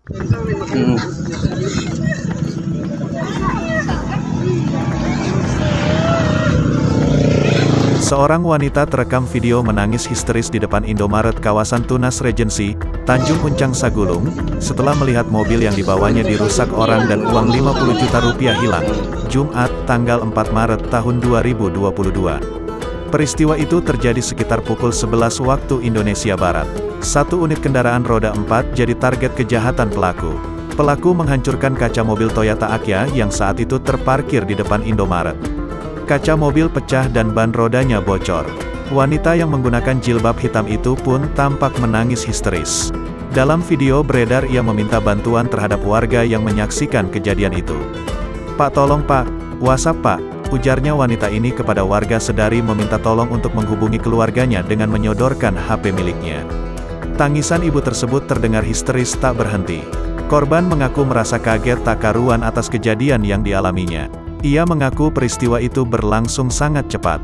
Hmm. Seorang wanita terekam video menangis histeris di depan Indomaret kawasan Tunas Regency, Tanjung Uncang Sagulung, setelah melihat mobil yang dibawanya dirusak orang dan uang 50 juta rupiah hilang. Jumat, tanggal 4 Maret tahun 2022. Peristiwa itu terjadi sekitar pukul 11 waktu Indonesia Barat. Satu unit kendaraan roda 4 jadi target kejahatan pelaku. Pelaku menghancurkan kaca mobil Toyota Agya yang saat itu terparkir di depan Indomaret. Kaca mobil pecah dan ban rodanya bocor. Wanita yang menggunakan jilbab hitam itu pun tampak menangis histeris. Dalam video beredar ia meminta bantuan terhadap warga yang menyaksikan kejadian itu. "Pak, tolong Pak, WhatsApp Pak," ujarnya wanita ini kepada warga sedari meminta tolong untuk menghubungi keluarganya dengan menyodorkan HP miliknya. Tangisan ibu tersebut terdengar histeris tak berhenti. Korban mengaku merasa kaget tak karuan atas kejadian yang dialaminya. Ia mengaku peristiwa itu berlangsung sangat cepat.